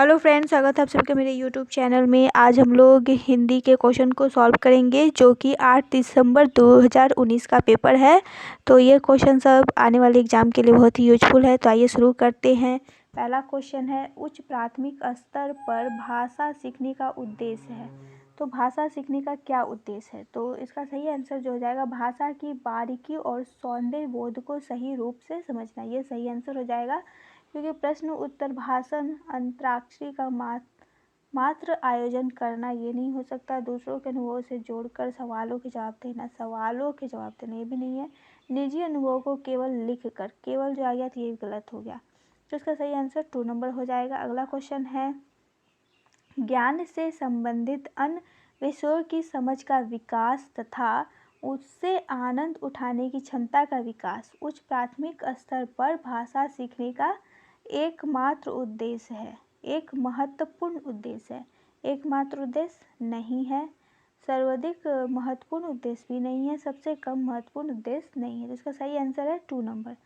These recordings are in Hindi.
हेलो फ्रेंड्स, स्वागत है आप सभी का मेरे यूट्यूब चैनल में। आज हम लोग हिंदी के क्वेश्चन को सॉल्व करेंगे जो कि 8 दिसंबर 2019 का पेपर है। तो ये क्वेश्चन सब आने वाले एग्ज़ाम के लिए बहुत ही यूजफुल है। तो आइए शुरू करते हैं। पहला क्वेश्चन है, उच्च प्राथमिक स्तर पर भाषा सीखने का उद्देश्य है। तो भाषा सीखने का क्या उद्देश्य है? तो इसका सही आंसर जो हो जाएगा, भाषा की बारीकी और सौंदर्य बोध को सही रूप से समझना। ये सही आंसर हो जाएगा, क्योंकि प्रश्न उत्तर भाषण अंतराक्षरी का मात्र आयोजन करना ये नहीं हो सकता। दूसरों के अनुभवों से जोड़कर सवालों के जवाब देना ये भी नहीं है। निजी अनुभवों को केवल लिख कर, केवल जो आ गया तो ये गलत हो गया। तो इसका सही आंसर 2 नंबर हो जाएगा। अगला क्वेश्चन है, ज्ञान से संबंधित अन्य विषयों की समझ का विकास तथा उससे आनंद उठाने की क्षमता का विकास उच्च प्राथमिक स्तर पर भाषा सीखने का एकमात्र उद्देश्य है। एक महत्वपूर्ण उद्देश्य है। एकमात्र उद्देश्य नहीं है, सर्वाधिक महत्वपूर्ण उद्देश्य भी नहीं है, सबसे कम महत्वपूर्ण उद्देश्य नहीं है। तो इसका सही आंसर है 2 नंबर।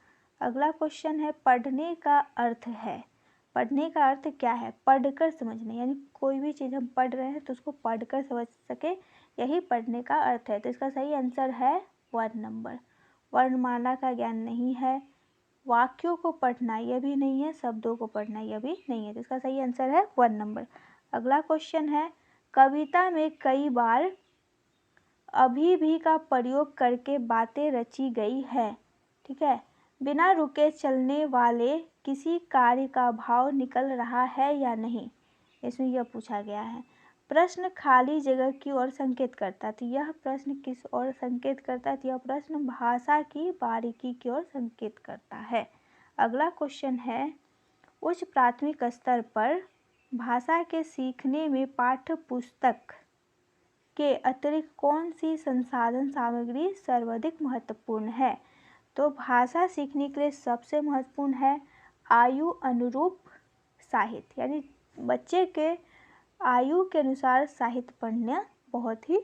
अगला क्वेश्चन है, पढ़ने का अर्थ है। पढ़ने का अर्थ क्या है? पढ़कर समझना, यानी कोई भी चीज़ हम पढ़ रहे हैं तो उसको पढ़कर समझ सके, यही पढ़ने का अर्थ है। तो इसका सही आंसर है 1 नंबर। वर्णमाला का ज्ञान नहीं है, वाक्यों को पढ़ना यह भी नहीं है, शब्दों को पढ़ना यह भी नहीं है। तो इसका सही आंसर है 1 नंबर। अगला क्वेश्चन है, कविता में कई बार अभी भी का प्रयोग करके बातें रची गई है। ठीक है, बिना रुके चलने वाले किसी कार्य का भाव निकल रहा है या नहीं, इसमें यह पूछा गया है। प्रश्न खाली जगह की ओर संकेत करता है, तो यह प्रश्न किस ओर संकेत करता है? तो यह प्रश्न भाषा की बारीकी की ओर संकेत करता है। अगला क्वेश्चन है, उच्च प्राथमिक स्तर पर भाषा के सीखने में पाठ्य पुस्तक के अतिरिक्त कौन सी संसाधन सामग्री सर्वाधिक महत्वपूर्ण है? तो भाषा सीखने के लिए सबसे महत्वपूर्ण है आयु अनुरूप साहित्य, यानी बच्चे के आयु के अनुसार साहित्य पढ़ना बहुत ही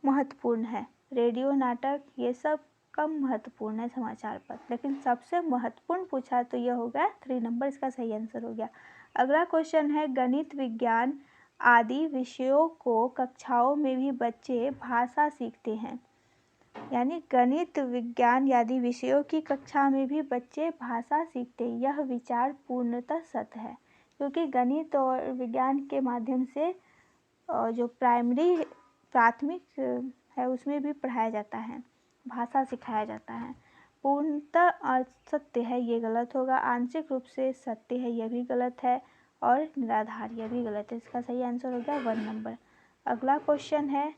महत्वपूर्ण है। रेडियो, नाटक ये सब कम महत्वपूर्ण है, समाचार पत्र, लेकिन सबसे महत्वपूर्ण पूछा तो यह हो गया 3 नंबर, इसका सही आंसर हो गया। अगला क्वेश्चन है, गणित, विज्ञान आदि विषयों को कक्षाओं में भी बच्चे भाषा सीखते हैं, यानी गणित, विज्ञान आदि विषयों की कक्षा में भी बच्चे भाषा सीखते हैं। यह विचार पूर्णतः सत्य है, क्योंकि गणित और विज्ञान के माध्यम से जो प्राथमिक है उसमें भी पढ़ाया जाता है, भाषा सिखाया जाता है। पूर्णतः असत्य है, ये गलत होगा। आंशिक रूप से सत्य है, यह भी गलत है। और निराधार, यह भी गलत है। इसका सही आंसर हो गया 1 नंबर। अगला क्वेश्चन है,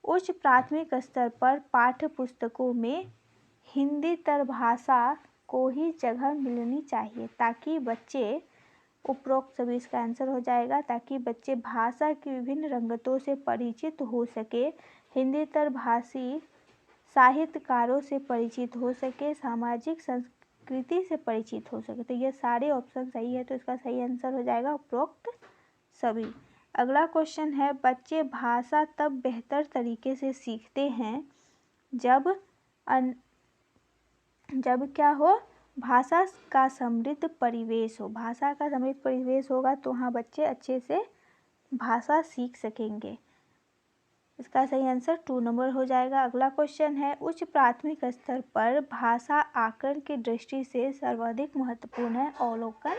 उच्च प्राथमिक स्तर पर पाठ्य पुस्तकों में हिंदीतर भाषा को ही जगह मिलनी चाहिए, ताकि बच्चे उपरोक्त सभी, इसका आंसर हो जाएगा, ताकि बच्चे भाषा की विभिन्न रंगतों से परिचित हो सके, हिंदीतर भाषी साहित्यकारों से परिचित हो सके, सामाजिक संस्कृति से परिचित हो सके। तो ये सारे ऑप्शन सही है, तो इसका सही आंसर हो जाएगा उपरोक्त सभी। अगला क्वेश्चन है, बच्चे भाषा तब बेहतर तरीके से सीखते हैं जब क्या हो? भाषा का समृद्ध परिवेश हो। भाषा का समृद्ध परिवेश होगा तो वहाँ बच्चे अच्छे से भाषा सीख सकेंगे। इसका सही आंसर 2 नंबर हो जाएगा। अगला क्वेश्चन है, उच्च प्राथमिक स्तर पर भाषा आकरण की दृष्टि से सर्वाधिक महत्वपूर्ण है अवलोकन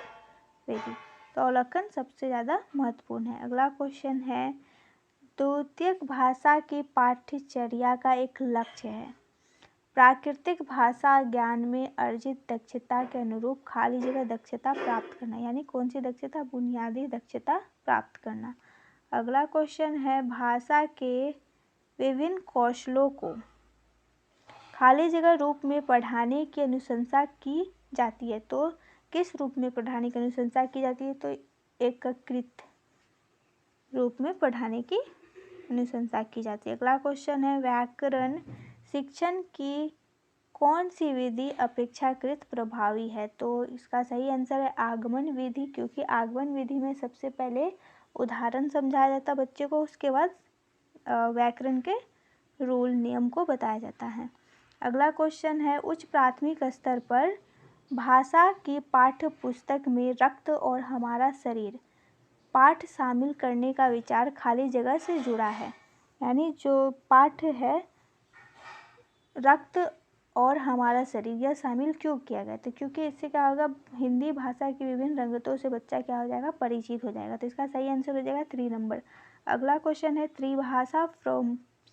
विधि। तो अवलोकन सबसे ज़्यादा महत्वपूर्ण है। अगला क्वेश्चन है, द्वितीयक भाषा की पाठ्यचर्या का एक लक्ष्य है प्राकृतिक भाषा ज्ञान में अर्जित दक्षता के अनुरूप खाली जगह दक्षता प्राप्त करना, यानी कौन सी दक्षता? बुनियादी दक्षता प्राप्त करना। अगला क्वेश्चन है, भाषा के विभिन्न कौशलों को खाली जगह रूप में पढ़ाने की अनुशंसा की जाती है। तो किस रूप में पढ़ाने की अनुशंसा की जाती है? तो एकीकृत रूप में पढ़ाने की अनुशंसा की जाती है। अगला क्वेश्चन है, व्याकरण शिक्षण की कौन सी विधि अपेक्षाकृत प्रभावी है? तो इसका सही आंसर है आगमन विधि, क्योंकि आगमन विधि में सबसे पहले उदाहरण समझाया जाता बच्चे को, उसके बाद व्याकरण के रूल नियम को बताया जाता है। अगला क्वेश्चन है, उच्च प्राथमिक स्तर पर भाषा की पाठ्य पुस्तक में रक्त और हमारा शरीर पाठ शामिल करने का विचार खाली जगह से जुड़ा है। यानी जो पाठ है रक्त और हमारा शरीर, यह शामिल क्यों किया गया? तो क्योंकि इससे क्या होगा, हिंदी भाषा की विभिन्न रंगतों से बच्चा क्या हो जाएगा, परिचित हो जाएगा। तो इसका सही आंसर हो जाएगा 3 नंबर। अगला क्वेश्चन है, त्रिभाषा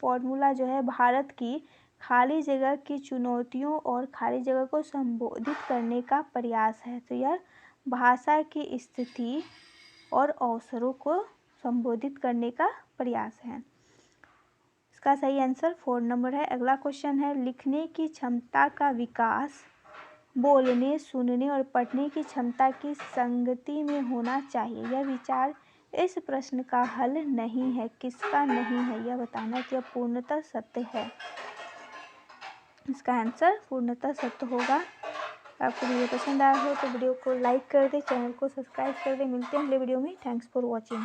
फॉर्मूला जो है भारत की खाली जगह की चुनौतियों और खाली जगह को संबोधित करने का प्रयास है। तो यह भाषा की स्थिति और अवसरों को संबोधित करने का प्रयास है। इसका सही आंसर 4 नंबर है। अगला क्वेश्चन है, लिखने की क्षमता का विकास बोलने, सुनने और पढ़ने की क्षमता की संगति में होना चाहिए। यह विचार इस प्रश्न का हल नहीं है। किसका नहीं है? यह बताना कि यह पूर्णतः सत्य है। इसका आंसर पूर्णतः सत्य होगा। आपको वीडियो पसंद आया हो तो वीडियो को लाइक कर दे, चैनल को सब्सक्राइब कर दे। मिलते हैं अगले वीडियो में। Thanks for watching.